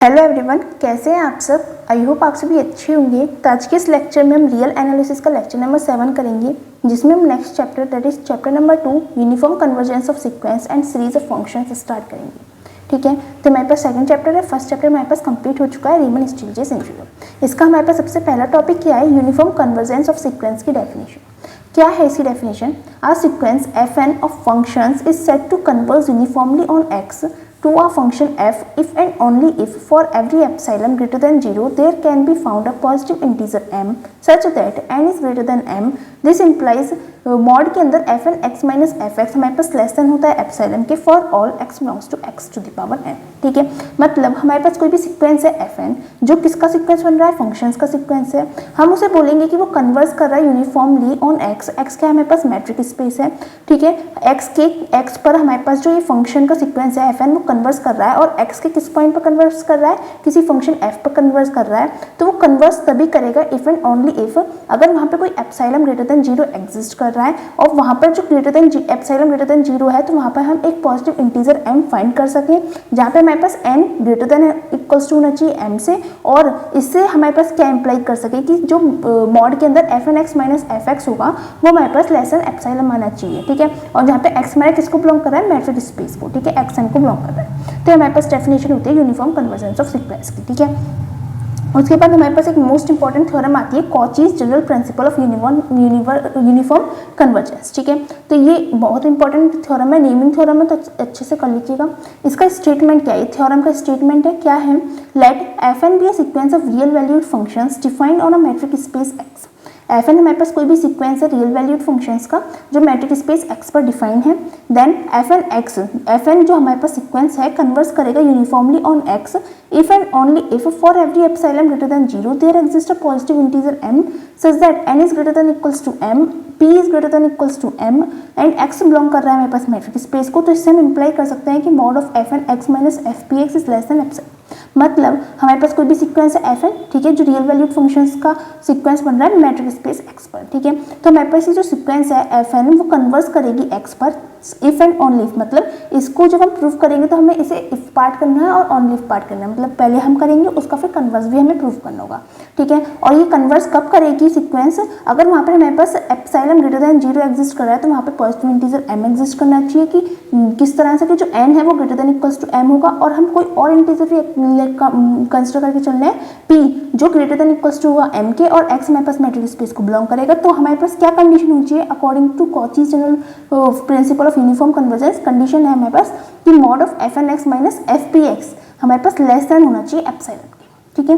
Hello everyone, कैसे हैं आप सब। आई होप आप सभी अच्छे होंगे। तो आज के इस लेक्चर में हम रियल एनालिसिस का लेक्चर नंबर 7 करेंगे, जिसमें हम next chapter that is chapter number 2 uniform convergence of sequence and series of functions start करेंगे। ठीक है, तो हमारे पास सेकंड चैप्टर है। फर्स्ट चैप्टर हमारे पास कंप्लीट हो चुका है, रीमन स्टिल्जे सिंड्रोम। इसका हमारे पास सबसे पहला टॉपिक क्या है, यूनिफॉर्म कन्वर्जेंस ऑफ सीक्वेंस की डेफिनेशन। क्या है इसकी definition? A sequence fn of functions is said to converge uniformly on x to a function f if and only if for every epsilon greater than 0 there can be found a positive integer m such that n is greater than m. This implies mod के अंदर F N X minus F X हमारे पास less than होता है epsilon के for all X belongs to X to the power N. ठीक है, मतलब हमारे पास कोई भी सीक्वेंस है एफ एन, जो किसका सीक्वेंस बन रहा है, फंक्शंस का सीक्वेंस है। हम उसे बोलेंगे कि वो कन्वर्स कर रहा है यूनिफॉर्मली ऑन एक्स। एक्स क्या हमारे पास मैट्रिक स्पेस है। ठीक है, एक्स पर हमारे पास जो ये फंक्शन का सीक्वेंस है एफ एन, वो कन्वर्स कर रहा है और एक्स के किस पॉइंट पर कन्वर्स कर रहा है, किसी फंक्शन एफ पर कन्वर्स कर रहा है। तो वो कन्वर्स तभी करेगा इफ एंड ओनली इफ अगर वहाँ पे कोई एप्सिलॉन ग्रेटर देन 0 एग्जिस्ट कर रहा है और वहाँ पर जो greater then epsilon greater than 0 है, तो वहाँ पर हम एक पॉजिटिव इंटीजर m फाइंड कर सकें, जहाँ पे हमारे पास n greater than equals to होना चाहिए m से। और इससे हमारे पास क्या इंप्लाई कर सके कि जो मॉड के अंदर F N X minus F X होगा वो हमारे पास लेस देन एप्सिलॉन माना चाहिए। ठीक है, और जहाँ पे x हमारा किसको बिलोंग कर रहा है, मैट्रिक स्पेस को। ठीक है, एक्स एन को बिलोंग कर रहा है। तो हमारे पास डेफिनेशन होती है यूनिफॉर्म कन्वर्जेंस ऑफ सीक्वेंस की। ठीक है, उसके बाद हमारे पास एक मोस्ट इंपॉर्टेंट थ्योरम आती है, Cauchy's general principle of uniform convergence. ठीक है, तो ये बहुत इंपॉर्टेंट थ्योरम है, नेमिंग थ्योरम है, तो अच्छे से कर लीजिएगा। इसका स्टेटमेंट क्या है, थ्योरम का स्टेटमेंट है क्या है, let F N be a sequence of real valued functions defined on a metric space X. F N हमारे पास कोई भी सीक्वेंस है रियल वैल्यूड फंक्शंस का जो मैट्रिक स्पेस एक्स पर डिफाइन है। Then F N X, F N जो हमारे पास सीक्वेंस है कन्वर्स करेगा uniformly on X if and only if for every epsilon greater than 0 there exists a positive integer m such that n is greater than equals to m, p is greater than equals to m and x belong कर रहा है हमारे पास metric space को। तो इससे हम imply कर सकते हैं कि mod of F N X minus F P X is less than epsilon. मतलब हमारे पास कोई भी सीक्वेंस है एफ एन, ठीक है, जो रियल वैल्यूड फंक्शंस का सीक्वेंस बन रहा है मैट्रिक स्पेस एक्स पर। ठीक है, तो हमारे पास ये जो सीक्वेंस है एफ एन वो कन्वर्स करेगी एक्स पर इफ एंड ओनली इफ। मतलब इसको जब हम प्रूव करेंगे तो हमें इसे इफ पार्ट करना है और ओनली इफ पार्ट करना है। मतलब पहले हम करेंगे उसका फिर कन्वर्स भी हमें प्रूव करना होगा। ठीक है, और ये कन्वर्स कब करेगी सीक्वेंस, अगर वहाँ पर हमारे पास एप्सिलॉन ग्रेटर देन 0 एग्जिस्ट कर रहा है तो वहाँ पर पॉजिटिव इंटीजर m एग्जिस्ट करना चाहिए कि किस तरह से कि जो n है वो greater than equals to m होगा और हम कोई और इंटीजर भी कंसिडर करके चल रहे हैं p जो ग्रेटर देन इक्वल्स टू होगा m के और x हमारे पास मैट्रिक स्पेस को बिलोंग करेगा। तो हमारे पास क्या कंडीशन होनी चाहिए according to Cauchy's general principle of uniform convergence. Condition है हमारे पास कि mod of F N X minus F P X हमारे पास लेस देन होना चाहिए एप्सिलॉन के। ठीक है,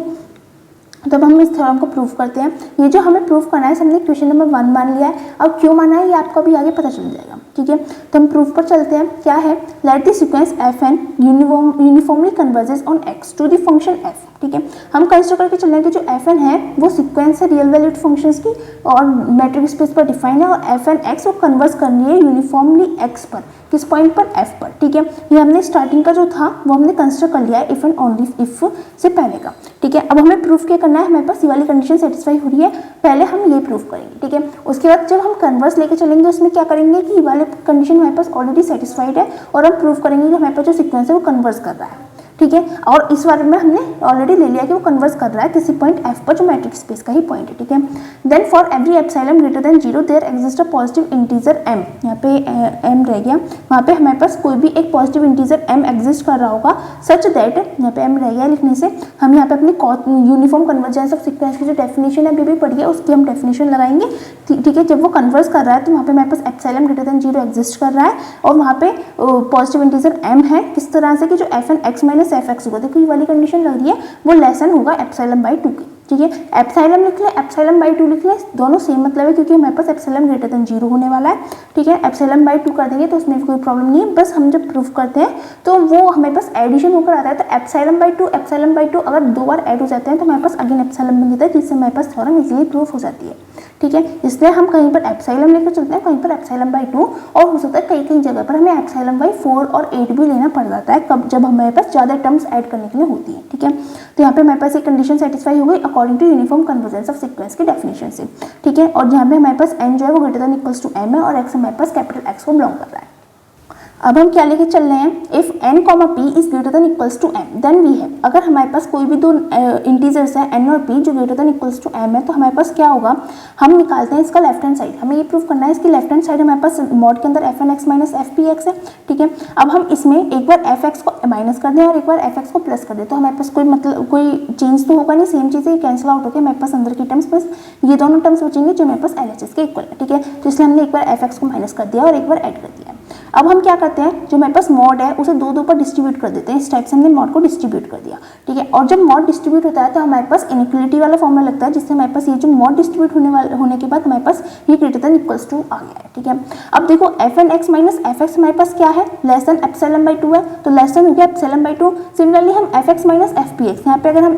तो अब हम इस थ्योरम को प्रूव करते हैं। ये जो हमें प्रूव करना है हमने क्वेश्चन नंबर 1 मान लिया है। अब क्यों माना है ये आपको अभी आगे पता चल जाएगा। ठीक है, तो हम प्रूफ पर चलते हैं। क्या है, let the sequence F N uniformly converges on X to the function F. ठीक है, हम कंसिडर करके चल रहे हैं कि जो एफ एन है वो सीक्वेंस है रियल वैल्यूड फंक्शंस की और मैट्रिक स्पेस पर डिफाइन है और एफ एन एक्स वो कन्वर्स करनी है यूनिफॉर्मली एक्स पर, किस पॉइंट पर, एफ पर। ठीक है, ये हमने स्टार्टिंग का जो था वो हमने कंसिडर कर लिया है इफ एंड ओनली इफ से पहले का। ठीक है, अब हमें प्रूफ क्या करना है, हमारे पास ये वाली कंडीशन सेटिस्फाई हो रही है, पहले हम ये प्रूफ करेंगे। ठीक है, उसके बाद जब हम कन्वर्स लेके चलेंगे उसमें क्या करेंगे कि ये वाले कंडीशन हमारे पास ऑलरेडी सेटिस्फाइड है और हम प्रूफ करेंगे कि हमारे पास जो सीक्वेंस है वो कन्वर्स कर रहा है। ठीक है, और इस बारे में हमने ऑलरेडी ले लिया कि वो कन्वर्स कर रहा है किसी पॉइंट एफ पर जो मैट्रिक स्पेस का ही पॉइंट है। ठीक है, then for every epsilon greater than 0 there exist a positive integer m। यहाँ पे m रह गया, वहाँ पे हमारे पास कोई भी एक पॉजिटिव इंटीजर m एग्जिस्ट कर रहा होगा सच दैट, यहाँ पे m रह गया लिखने से हम यहाँ पे अपनी यूनिफॉर्म कन्वर्जेंस ऑफ सीक्वेंस की जो डेफिनेशन है अभी भी पढ़ी है उसकी हम डेफिनेशन लगाएंगे। ठीक है, जब वो कन्वर्स कर रहा है तो वहाँ पे हमारे पास एप्सिलॉन ग्रेटर देन 0 एग्जिस्ट कर रहा है और वहाँ पे पॉजिटिव इंटीजर m है, किस तरह से कि जो F N X minus F X होगा, देखो ये वाली कंडीशन लग रही है, वो लेसन होगा एप्सिलॉन बाई 2 की। ठीक है, एप्सिलॉन लिख ले, एप्सिलॉन बाई 2 लिख ले, दोनों सेम मतलब है क्योंकि हमारे पास एप्सिलॉन ग्रेटर देन 0 होने वाला है। ठीक है, एप्सिलॉन बाई 2 कर देंगे तो उसमें कोई प्रॉब्लम नहीं है। बस हम जब प्रूफ करते हैं तो वो हमारे पास एडिशन होकर आता है, तो एप्सिलॉन बाई 2 अगर 2 बार ऐड हो जाते हैं तो हमारे पास अगेन एप्सिलॉन बन जाता है, जिससे हमारे पास थ्योरम इजीली प्रूफ हो जाती है। ठीक है, इसलिए हम कहीं पर एप्सिलॉन लेकर चलते हैं, कहीं पर एप्सिलॉन बाई 2 और हो सकता है कई जगह पर हमें एप्सिलॉन बाई 4 और 8 भी लेना पड़ जाता है कब, जब हमारे पास ज़्यादा टर्म्स ऐड करने के लिए होती है। ठीक है, तो यहाँ पे हमारे पास एक कंडीशन सेटिस्फाई हो गई according to uniform convergence of sequence की डेफिनेशन से। ठीक है, और यहाँ पे हमारे पास n जो है वो greater than equals to m है और x हमारे पास कैपिटल X को बिलोंग कर रहा है। अब हम क्या लेके चल रहे हैं, if n, p is greater than equals to m then we have, अगर हमारे पास कोई भी दो इंटीजर्स है n और p जो greater than equals to m है, तो हमारे पास क्या होगा, हम निकालते हैं इसका लेफ्ट हैंड साइड। हमें ये प्रूव करना है इसकी लेफ्ट हैंड साइड हमारे पास मॉड के अंदर fnx माइनस fpx है, ठीक है। अब हम इसमें एक बार fx को माइनस कर दें और एक बार fx को प्लस कर दें, तो हमारे पास कोई मतलब कोई चेंज तो होगा नहीं, सेम चीज़ है, कैंसिल आउट होकर हमारे पास अंदर की टर्म्स बस ये दोनों टर्म्स बचेंगे जो हमारे पास LHS के इक्वल है, ठीक है। तो इसलिए हमने एक बार fx को माइनस कर दिया और एक बार ऐड कर दिया। अब हम क्या करते हैं, जो हमारे पास मॉड है उसे दो पर डिस्ट्रीब्यूट कर देते हैं, इस टाइप से हमने मॉड को डिस्ट्रीब्यूट कर दिया, ठीक है। और जब मॉड डिस्ट्रीब्यूट होता है तो हमारे पास इनइक्वलिटी वाला फॉर्मूला लगता है, जिससे हमारे पास ये जो मॉड डिस्ट्रीब्यूट होने के बाद हमारे पास ये ग्रेटर देन इक्वल्स टू आ गया है, ठीक है। अब देखो fnx माइनस fx हमारे पास क्या है, लेस देन एप्सिलॉन बाई 2 है, तो लेस देन हो गया एप्सिलॉन बाई 2। सिमिलरली हम fx माइनस fpx, यहाँ पे अगर हम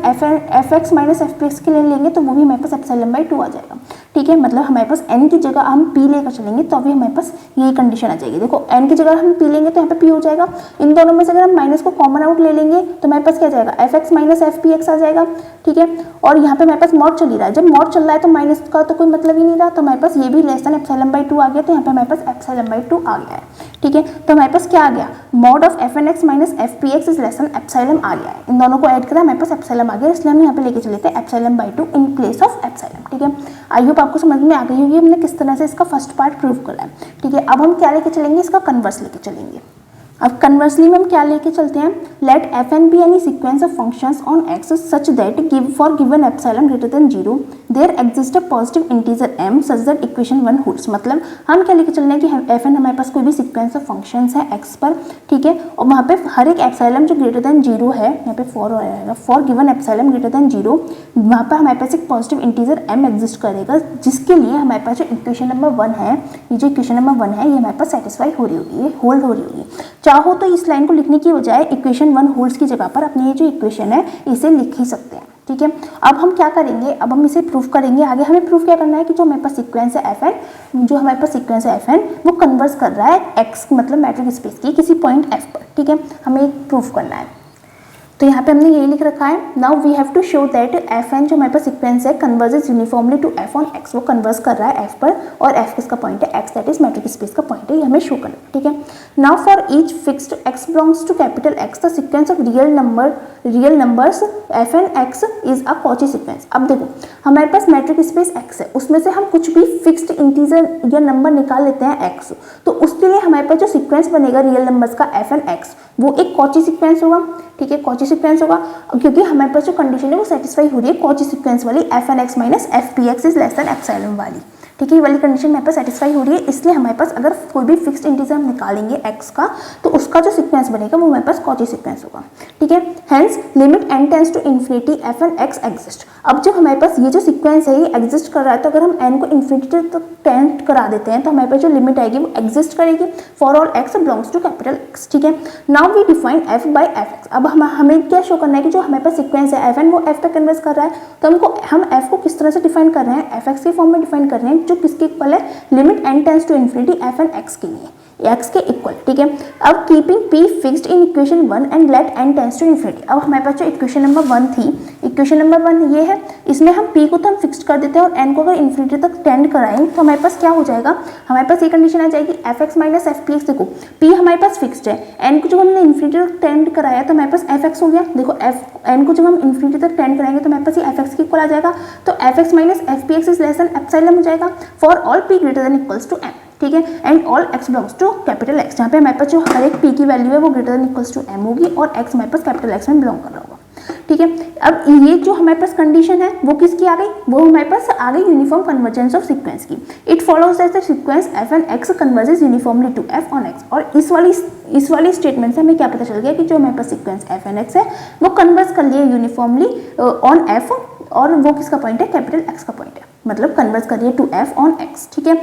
fx माइनस fpx के लिए लेंगे तो वो भी हमारे पास एप्सिलॉन बाई 2 आ जाएगा, ठीक है। मतलब हमारे पास n की जगह हम p लेकर चलेंगे तो अभी हमारे पास यही कंडीशन आ जाएगी। देखो n की जगह हम p लेंगे तो यहाँ पे p हो जाएगा, इन दोनों में से अगर हम माइनस को कॉमन आउट ले लेंगे तो हमारे पास क्या जाएगा, fx माइनस fpx आ जाएगा, ठीक है। और यहाँ पे हमारे पास मॉड चल ही रहा है, जब मॉड चल रहा है तो माइनस का तो कोई मतलब ही नहीं रहा, तो हमारे पास ये भी लेस देन एप्सिलॉन बाई 2 आ गया, तो यहाँ पे हमारे पास एप्सिलॉन बाई 2 आ गया है, ठीक है। तो हमारे पास क्या आ गया, mod of fnx minus fpx is less than epsilon आ गया है, इन दोनों को ऐड करा हमारे पास एप्सिलॉन आ गया, इसलिए हम यहाँ पे लेके चले थे epsilon by 2 in place of epsilon, ठीक है। आई होप आपको समझ में आ गई होगी हमने किस तरह से इसका फर्स्ट पार्ट प्रूव करा है, ठीक है। अब हम क्या लेके चलेंगे, इसका कन्वर्स लेके चलेंगे। अब कन्वर्सली में हम क्या लेके चलते हैं, let fn be any sequence of functions on x such that give for given epsilon greater than 0 there exist a positive integer m such that equation 1 holds. मतलब हम क्या लेके चल रहे हैं कि fn हमारे पास कोई भी सीक्वेंस ऑफ फंक्शंस है x पर, ठीक है, और वहाँ पे हर एक एप्सिलॉन जो ग्रेटर देन 0 है, यहाँ पे फॉर आएगा, for given epsilon greater than 0, वहाँ पर हमारे पास एक पॉजिटिव इंटीजर m एग्जिस्ट करेगा, जिसके लिए हमारे पास जो इक्वेशन नंबर 1 है, ये जो इक्वेशन नंबर 1 है ये हमारे पास सेटिस्फाई हो रही होगी, ये होल्ड हो रही होगी। चाहो तो इस लाइन को लिखने की बजाय इक्वेशन 1 होल्ड्स की जगह पर अपनी ये जो इक्वेशन है इसे लिख ही सकते हैं, ठीक है। अब हम क्या करेंगे, अब हम इसे प्रूफ करेंगे। आगे हमें प्रूफ क्या करना है कि जो हमारे पास सीक्वेंस है fn, जो हमारे पास सीक्वेंस है fn वो कन्वर्स कर रहा है x मतलब मैट्रिक स्पेस की किसी पॉइंट f पर, ठीक है, हमें प्रूफ करना है। तो यहाँ पे हमने यही लिख रखा है, now we have to show that fn जो हमारे पास सीक्वेंस है converges uniformly to f on x, वो कन्वर्स कर रहा है f पर, और f किसका पॉइंट है, x that is metric space का पॉइंट है, ये हमें शो करना है, ठीक है। Now for each fixed x belongs to capital X the sequence of real numbers fn x is a Cauchy sequence. अब देखो हमारे पास मैट्रिक स्पेस x है, उसमें से हम कुछ भी फिक्स्ड इंटीजर या नंबर निकाल लेते हैं x, तो उसके लिए हमारे पास जो सीक्वेंस बनेगा रियल नंबर्स का fn x वो एक कॉची सीक्वेंस होगा, ठीक है, कॉची सीक्वेंस होगा, क्योंकि हमारे पास जो कंडीशन है वो सेटिस्फाई हो रही है कॉची सीक्वेंस वाली fnx minus fpx is less than epsilon वाली, ठीक है, ये वाली कंडीशन हमारे पास सेटिस्फाई हो रही है, इसलिए हमारे पास अगर कोई भी फिक्स्ड इंटीजर हम निकालेंगे x का तो उसका जो सीक्वेंस बनेगा वो हमारे पास कॉची सीक्वेंस होगा, ठीक है। Hence limit n tends to infinity fnx exist. अब जब हमारे पास ये जो सीक्वेंस है ये एग्जिस्ट कर रहा है, तो अगर हम n को इन्फिनिटी तक टेंड करा देते हैं तो हमारे पास जो लिमिट आएगी वो एग्जिस्ट करेगी for all x belongs to capital X, ठीक है। Now we define f by fx। अब हमें क्या शो करना है कि जो हमारे पास सीक्वेंस है fn वो f पे कन्वर्स कर रहा है, तो हम f को किस तरह से डिफाइन कर रहे हैं, fx के फॉर्म में डिफाइन कर रहे हैं, जो किसके इक्वल है, limit n tends to infinity fn x के लिए, x के इक्वल, ठीक है। अब keeping p fixed in equation 1 and let n tends to infinity. अब हमारे पास जो इक्वेशन नंबर 1 थी, इक्वेशन नंबर 1 ये है, इसमें हम p को तो हम फिक्स्ड कर देते हैं और n को अगर इन्फिनिटी तक टेंड कराएं तो हमारे पास क्या हो जाएगा, हमारे पास ये कंडीशन आ जाएगी fx माइनस fpx। देखो p हमारे पास फिक्स्ड है, n को जब हमने इन्फिनिटी तक टेंड कराया तो हमारे पास fx हो गया। देखो n को जब हम इन्फिनिटी तक टेंड कराएंगे तो हमारे पास ये fx के इक्वल आ जाएगा, तो fx minus fpx is less than epsilon हो जाएगा for all p greater than equals to m, ठीक है, and all x belongs to capital X, जहाँ पे हमारे पास जो हर एक p की वैल्यू है वो greater than equals to m होगी और x हमारे पास कैपिटल X में बिलोंग कर रहा होगा, ठीक है। अब ये जो हमारे पास कंडीशन है वो किसकी आ गई, वो हमारे पास आ गई यूनिफॉर्म कन्वर्जेंस ऑफ सीक्वेंस की। It follows that the sequence fn(x) converges uniformly to f on x। और इस वाली स्टेटमेंट से हमें क्या पता चल गया कि जो हमारे पास सीक्वेंस fn(x) है वो कन्वर्स कर लिया यूनिफॉर्मली ऑन f, और वो किसका पॉइंट है, कैपिटल X का पॉइंट है, मतलब कन्वर्स करिए टू f ऑन x, ठीक है।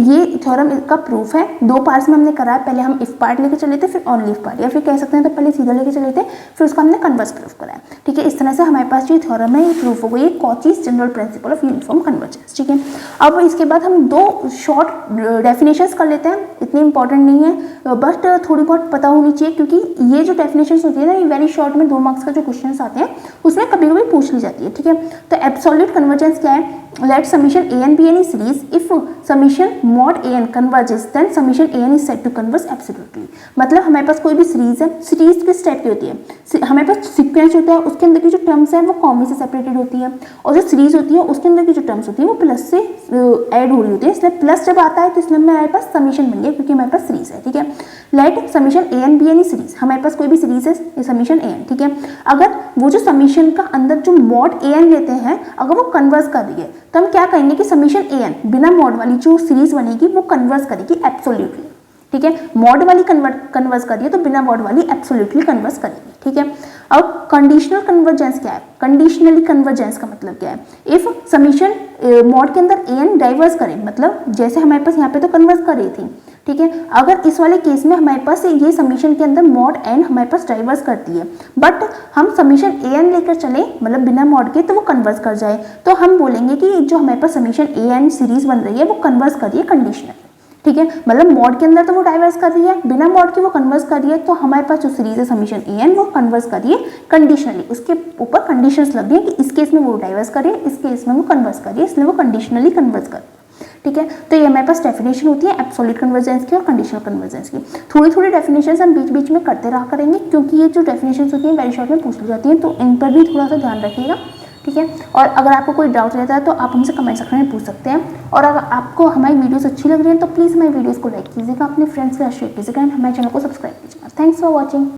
ये थ्योरम का प्रूफ है, दो पार्ट्स में हमने करा है, पहले हम इफ पार्ट लेके चले थे फिर ऑनली इफ पार्ट, या फिर कह सकते हैं तो पहले सीधा लेके चले थे फिर उसका हमने कन्वर्स प्रूफ करा है, ठीक है। इस तरह से हमारे पास जो थ्योरम है ये प्रूफ हो गई Cauchy's general principle of uniform convergence, ठीक है। अब इसके बाद हम दो शॉर्ट डेफिनेशंस कर लेते हैं, इतनी इंपॉर्टेंट नहीं है बट थोड़ी बहुत पता होनी चाहिए, क्योंकि ये जो डेफिनेशंस होती है ना ये वेरी शॉर्ट में 2 मार्क्स का जो क्वेश्चन आते हैं उसमें कभी कभी पूछ ली जाती है, ठीक है। तो एब्सोल्यूट कन्वर्जेंस क्या है, let's summation a and b any series if summation mod a n converges then summation a n is said to converge absolutely। मतलब हमारे पास कोई भी सीरीज है, सीरीज किस टाइप की होती है, हमारे पास सीक्वेंस होता है, उसके अंदर की जो टर्म्स है वो कॉमा से सेपरेटेड होती है, और जो सीरीज होती है उसके अंदर की जो टर्म्स होती है वो प्लस से ऐड हो रही होती है, इसलिए प्लस जब आता है तो इसलिए हमारे पास समीशन बन गया क्योंकि हमारे पास सीरीज है। ठीक है, like summation a n b any series, हमारे पास कोई भी सीरीज है ये समीशन ए एन। ठीक है, अगर वो जो समीशन का अंदर जो मॉड ए एन लेते हैं अगर वो कन्वर्स कर रही है तो हम क्या कहेंगे कि समीशन ए एन बिना मॉड वाली जो सीरीज बनेगी वो कन्वर्स करेगी एब्सोल्युटली। ठीक है, मॉड वाली कन्वर्स कर रही है तो बिना मॉड वाली एब्सोल्युटली कन्वर्स करेगी। ठीक है, अब कंडीशनल कन्वर्जेंस क्या है, कंडीशनली कन्वर्जेंस का मतलब क्या है, इफ समीशन मॉड के अंदर ए एन डाइवर्स करे, मतलब जैसे हमारे पास यहाँ पे तो कन्वर्स कर रही थी। ठीक है, अगर इस वाले केस में हमारे पास ये समीशन के अंदर मॉड एन हमारे पास डाइवर्स करती है बट हम समीशन ए एन लेकर चले मतलब बिना मॉड के तो वो कन्वर्स कर जाए, तो हम बोलेंगे कि जो हमारे पास समीशन ए एन सीरीज बन रही है वो कन्वर्स कर रही है कंडीशनल। ठीक है, मतलब मॉड के अंदर तो वो डाइवर्स कर रही है, बिना मॉड के वो कन्वर्स कर रही है, तो हमारे पास जो सीरीज है समीशन ए एन वो कन्वर्स कर रही है कंडीशनली, उसके ऊपर कंडीशंस लग रही है कि इस केस में वो डाइवर्स कर रही है, इस केस में वो कन्वर्स कर रही है, इसलिए वो कंडीशनली कन्वर्स कर रही है। ठीक है, तो ये हमारे पास डेफिनेशन होती है एब्सोल्यूट कन्वर्जेंस की और कंडीशनल कन्वर्जेंस की। थोड़ी थोड़ी डेफिनेशंस हम बीच बीच में करते रहा करेंगे क्योंकि ये जो डेफिनेशंस होती हैं वेरी शॉर्ट में पूछ ली जाती हैं, तो इन पर भी थोड़ा सा ध्यान रखिएगा। ठीक है, और अगर आपको कोई डाउट रहता है तो आप हमसे कमेंट सेक्शन में पूछ सकते हैं, और अगर आपको हमारी वीडियोस अच्छी लग रही है तो प्लीज़ हमारी वीडियोस को लाइक कीजिएगा, अपने फ्रेंड्स के साथ शेयर कीजिएगा एंड हमारे चैनल को सब्सक्राइब कीजिएगा। Thanks for watching.